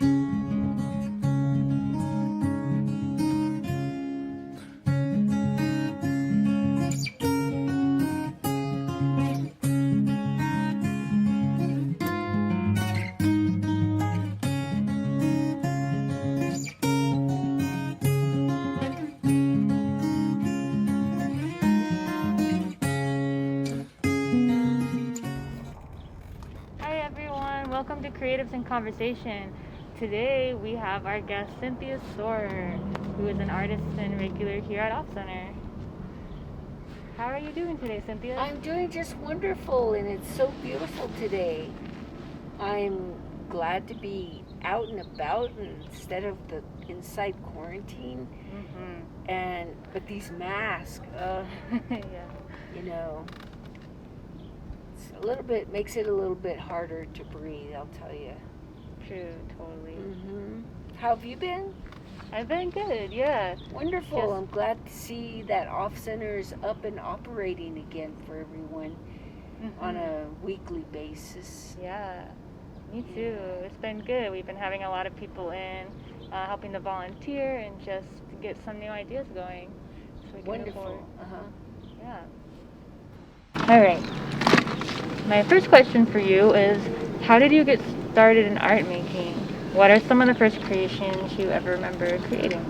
Hi everyone, welcome to Creatives in Conversation. Today we have our guest Cynthia Storer, who is an artist and regular here at OFFCenter. How are you doing today, Cynthia? I'm doing just wonderful, and it's so beautiful today. I'm glad to be out and about instead of the inside quarantine. But these masks, Yeah. you know, makes it a little bit harder to breathe, I'll tell you. True, totally. How have you been? I've been good, yeah. Wonderful. Yes. I'm glad to see that OFFCenter is up and operating again for everyone on a weekly basis. Yeah, me too. It's been good. We've been having a lot of people in, helping to volunteer and just get some new ideas going. So we can move forward. Wonderful. Yeah. All right. My first question for you is, how did you get started in art making? What are some of the first creations you ever remember creating?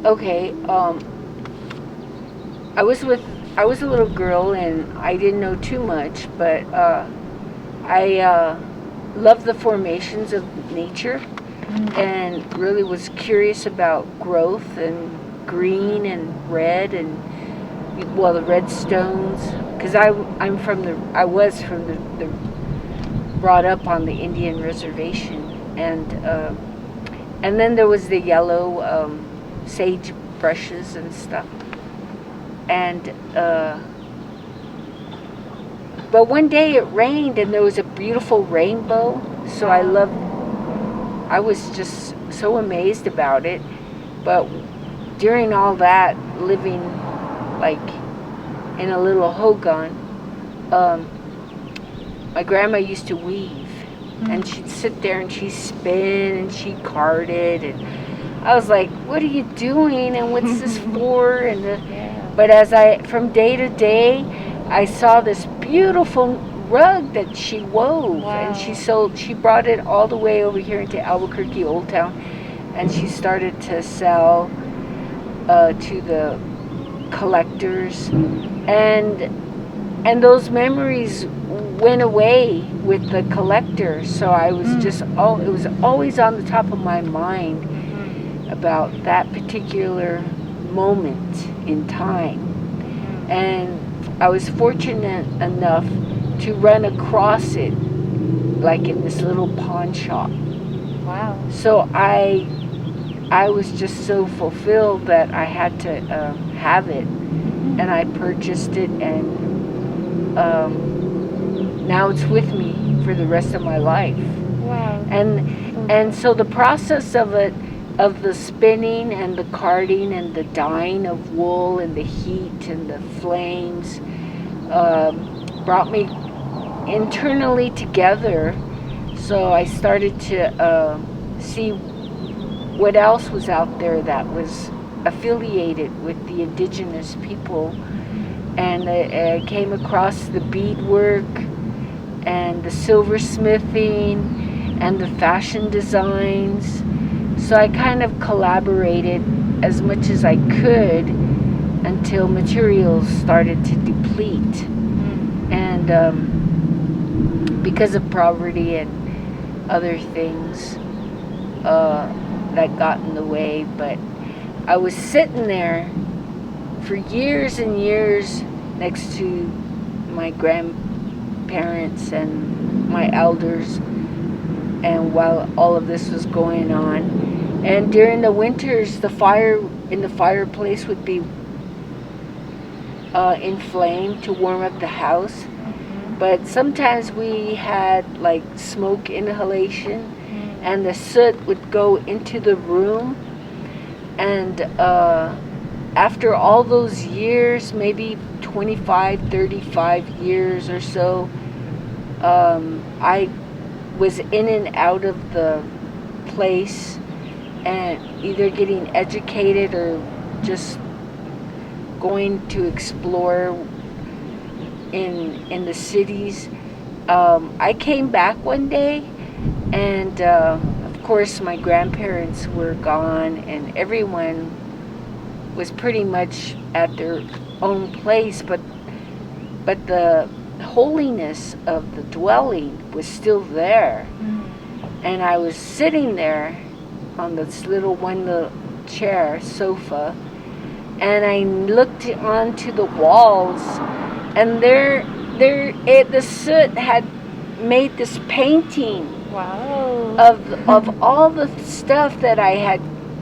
Okay. I was a little girl and I didn't know too much, but I loved the formations of nature and really was curious about growth and green and red and the red stones, because I was from the brought up on the Indian reservation, and then there was the yellow sage brushes and stuff, and but one day it rained and there was a beautiful rainbow, so I was just so amazed about it. But during all that, living like in a little hogan, my grandma used to weave, and she'd sit there and she'd spin and she'd carded, and I was like, what are you doing and what's this for? And but from day to day, I saw this beautiful rug that she wove. And she brought it all the way over here into Albuquerque Old Town, and she started to sell to the collectors, and those memories went away with the collector. So I was it was always on the top of my mind about that particular moment in time. And I was fortunate enough to run across it like in this little pawn shop. Wow. So I was just so fulfilled that I had to have it, and I purchased it, and now it's with me for the rest of my life. Wow. And so the process of the spinning and the carding and the dyeing of wool and the heat and the flames brought me internally together. So I started to see what else was out there that was affiliated with the indigenous people, and I came across the beadwork and the silversmithing and the fashion designs. So I kind of collaborated as much as I could until materials started to deplete, and because of poverty and other things that got in the way. But I was sitting there for years and years next to my grandparents and my elders, and while all of this was going on, and during the winters, the fire in the fireplace would be inflamed to warm up the house. But sometimes we had like smoke inhalation, and the soot would go into the room. And after all those years, maybe 25, 35 years or so, I was in and out of the place and either getting educated or just going to explore in the cities. I came back one day, and of course my grandparents were gone, and everyone was pretty much at their own place, but the holiness of the dwelling was still there. And I was sitting there on this little chair sofa, and I looked onto the walls, and the soot had made this painting. Wow. Of all the stuff that I had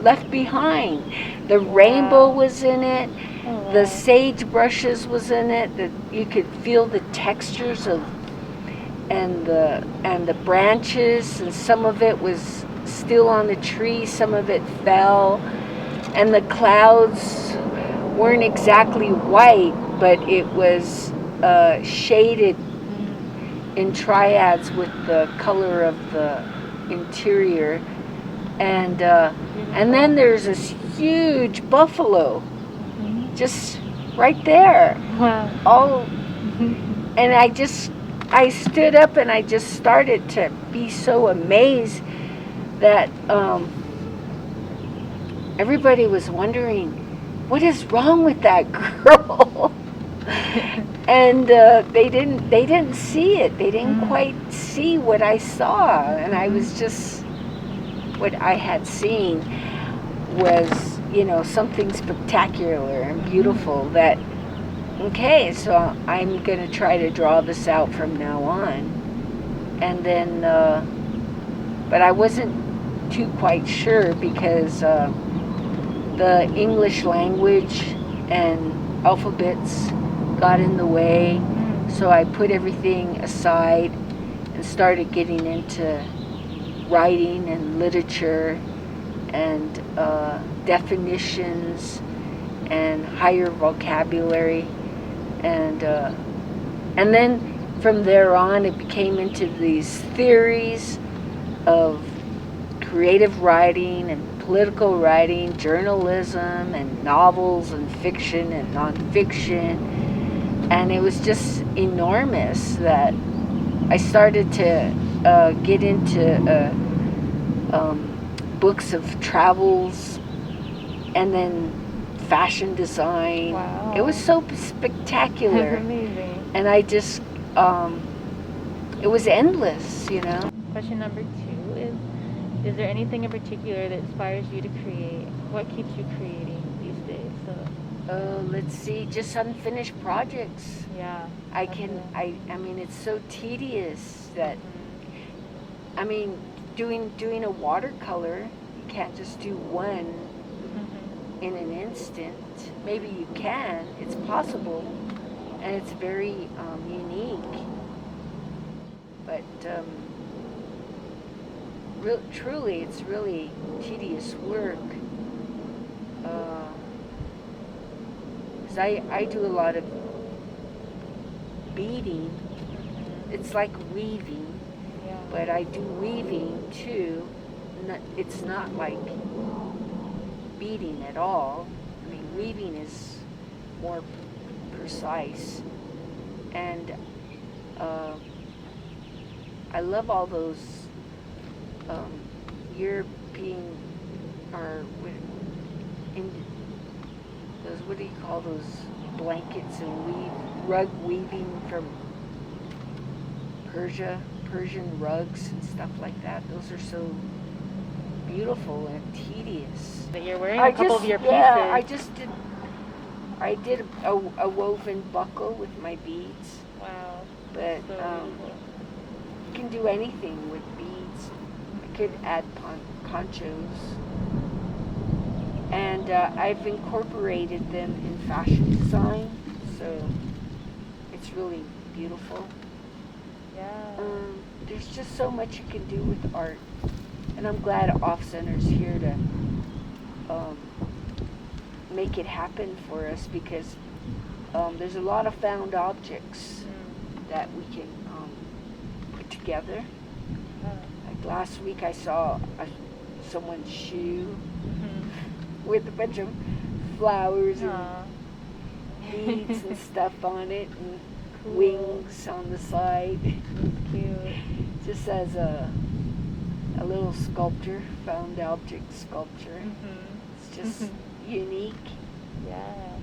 left behind. The rainbow was in it. Oh, wow. The sage brushes was in it. That you could feel the textures of and the branches, and some of it was still on the tree, some of it fell, and the clouds weren't exactly white, but it was shaded in triads with the color of the interior, and then there's this huge buffalo just right there. Wow. All and I stood up and I just started to be so amazed that everybody was wondering, what is wrong with that girl? And they didn't see it. They didn't quite see what I saw, and I was just, what I had seen was, something spectacular and beautiful. That, okay, so I'm gonna try to draw this out from now on. And then, but I wasn't too quite sure, because the English language and alphabets got in the way, so I put everything aside and started getting into writing and literature and definitions and higher vocabulary, and then from there on it became into these theories of creative writing and political writing, journalism and novels and fiction and nonfiction. And it was just enormous that I started to get into books of travels, and then fashion design. Wow. It was so spectacular. That's amazing. And I just, it was endless, Question number 2 is there anything in particular that inspires you to create? What keeps you creating these days? Let's see, just unfinished projects. Yeah. I mean, it's so tedious that, I mean, doing a watercolor, you can't just do one in an instant. Maybe you can, it's possible, and it's very unique. But truly, it's really tedious work. Because I do a lot of beading. It's like weaving, but I do weaving too. It's not like beading at all. I mean, weaving is more precise, and I love all those European, or those, what do you call those blankets and rug weaving from Persian rugs and stuff like that. Those are so beautiful and tedious. But you're wearing a couple of your pieces. Yeah, I did a woven buckle with my beads. Wow. But So you can do anything with beads. I could add ponchos. And I've incorporated them in fashion design, so it's really beautiful. Yeah. There's just so much you can do with art, and I'm glad OFFCenter's here to make it happen for us, because there's a lot of found objects that we can put together. Like last week I saw someone's shoe Mm-hmm. with a bunch of flowers and Aw. beads and stuff on it, and Cool. wings on the side. Cute. Just as a little sculpture, found object sculpture. Mm-hmm. It's just unique. Yeah.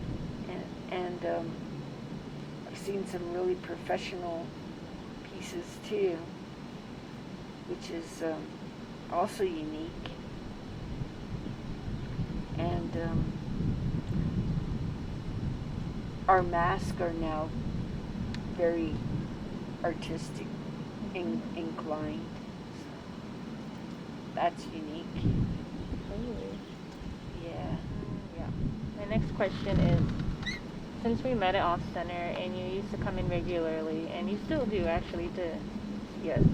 And I've seen some really professional pieces too, which is also unique. And our masks are now very artistic inclined. So that's unique. Totally. Yeah. Yeah. My next question is, since we met at Off Center and you used to come in regularly, and you still do actually to see us,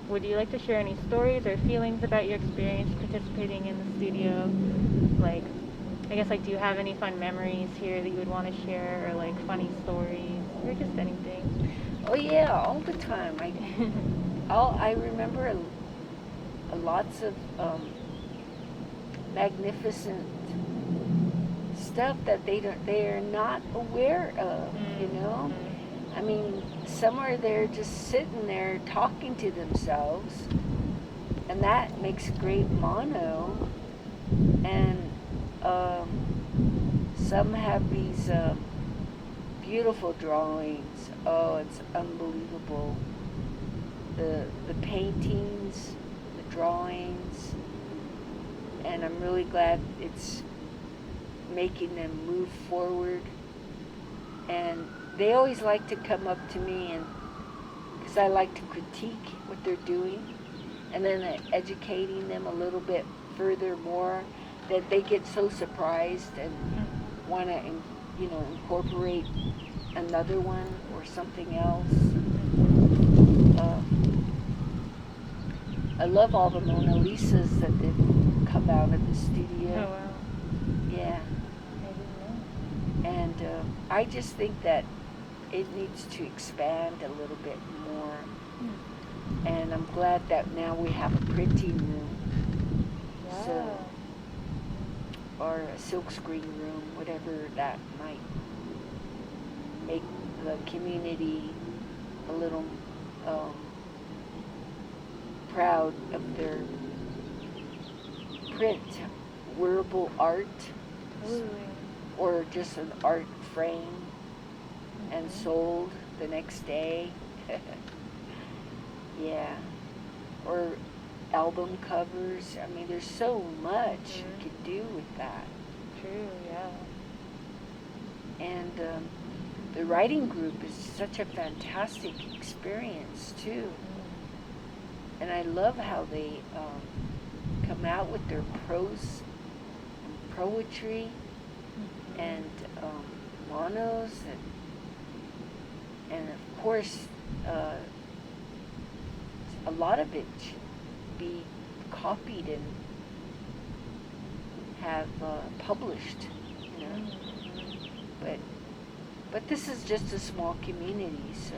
would you like to share any stories or feelings about your experience participating in the studio? Like, I guess, like, do you have any fun memories here that you would want to share, or like funny stories, or just anything? Oh yeah, all the time. I remember lots of magnificent stuff that they are not aware of. You know, I mean, some are there just sitting there talking to themselves, and that makes great mono. And some have these beautiful drawings. Oh, it's unbelievable. The paintings, the drawings, and I'm really glad it's making them move forward. And they always like to come up to me, and because I like to critique what they're doing, and then educating them a little bit further more, that they get so surprised and want to, incorporate another one or something else. I love all the Mona Lisas that they've come out of the studio. Oh wow. Yeah. I didn't know. And I just think that it needs to expand a little bit more. And I'm glad that now we have a printing room. Yeah. So, or a silkscreen room, whatever that might make the community a little proud of their print, wearable art, Totally. or just an art frame and sold the next day. Yeah. Or album covers. I mean, there's so much you can do with that. True, yeah. And the writing group is such a fantastic experience too. And I love how they come out with their prose and poetry and monos, and of course a lot of it should be copied and have published, you know. But this is just a small community, so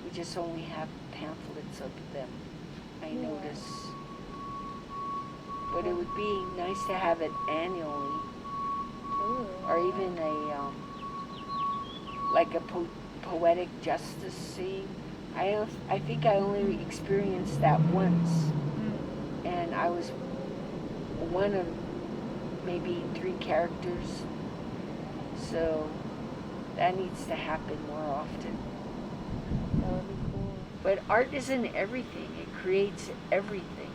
we just only have pamphlets of them, I notice. But it would be nice to have it annually, or even like a poetic justice scene. I think I only experienced that once, and I was one of maybe 3 characters, so that needs to happen more often. That would be cool. But art isn't everything. It creates everything.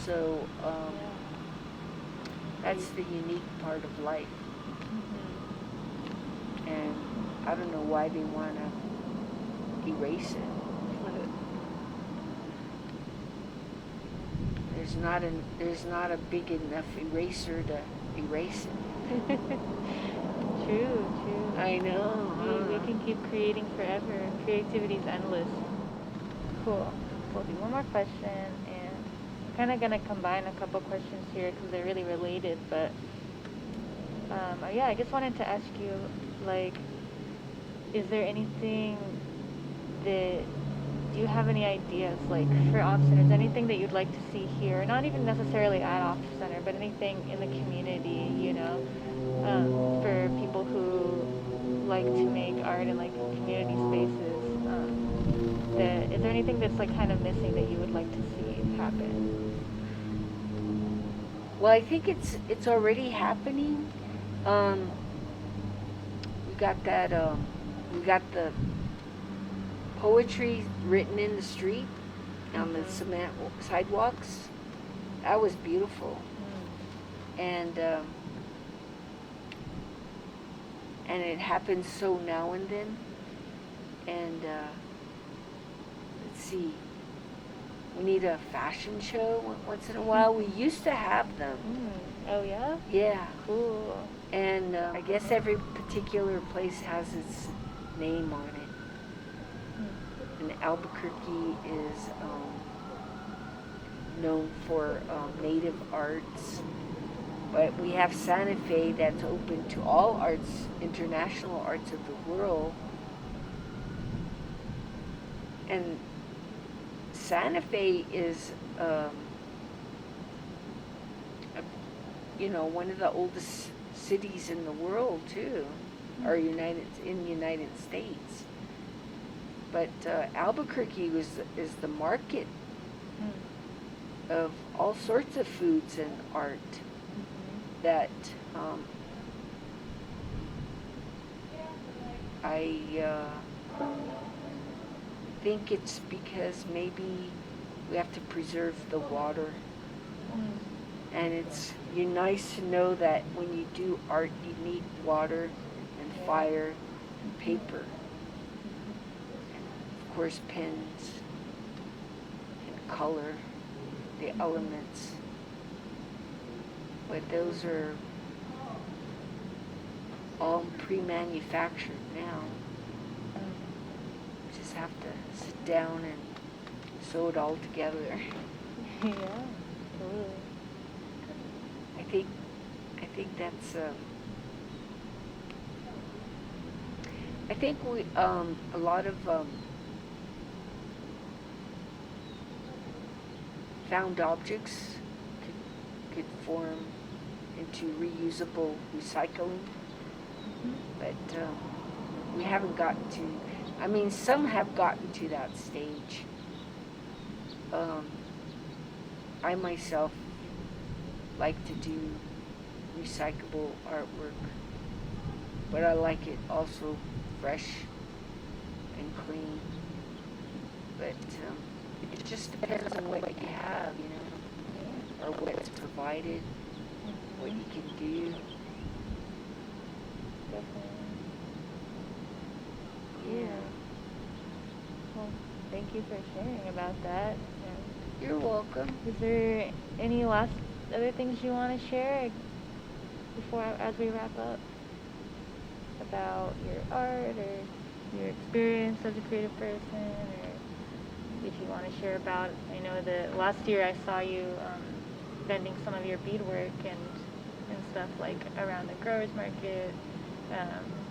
So that's the unique part of life. And I don't know why they want to erase it. There's not a big enough eraser to erase it. True. I know. We can keep creating forever. Creativity is endless. Cool. We'll do one more question, and I'm kind of going to combine a couple questions here because they're really related, but I just wanted to ask you, like, is there anything that do you have any ideas, like, for OFFCenters, anything that you'd like to see here, not even necessarily at OFFCenter, but anything in the community, for people who like to make art in, like, community spaces? Is there anything that's, like, kind of missing that you would like to see happen? Well, I think it's already happening. We got the poetry written in the street on the cement sidewalks. That was beautiful. And it happens so now and then. And let's see, we need a fashion show once in a while. We used to have them. Oh, yeah? Yeah. Cool. And I guess every particular place has its name on it. And Albuquerque is known for native arts. But we have Santa Fe that's open to all arts, international arts of the world. And Santa Fe is, one of the oldest cities in the world too, or in the United States. But Albuquerque is the market of all sorts of foods and art that I think it's because maybe we have to preserve the water. And you're nice to know that when you do art, you need water and fire and paper. And of course, pens and color, the elements. But those are all pre-manufactured now. We just have to sit down and sew it all together. Yeah, totally. I think that's I think we a lot of found objects could form into reusable recycling, but we haven't gotten to. I mean, some have gotten to that stage. I myself like to do recyclable artwork, but I like it also fresh and clean. But it just depends on what you have, or what's provided, what you can do. Definitely. Yeah. Well, thank you for sharing about that. You're welcome. Is there any last other things you want to share as we wrap up about your art or your experience as a creative person, or if you want to share about, I know that last year I saw you vending some of your beadwork and stuff, like around the growers market,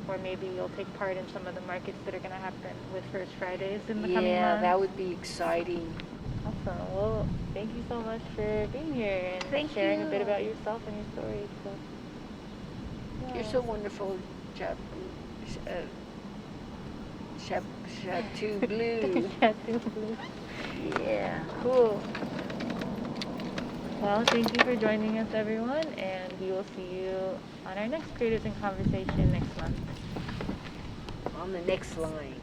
or maybe you'll take part in some of the markets that are going to happen with First Fridays in the coming months. Yeah, that would be exciting. Awesome. Well, thank you so much for being here and sharing a bit about yourself and your story. So, yeah. You're so wonderful, Chateau Blue. Chateau Blue. Yeah. Cool. Well, thank you for joining us, everyone, and we will see you on our next Creatives in Conversation next month. On the next line.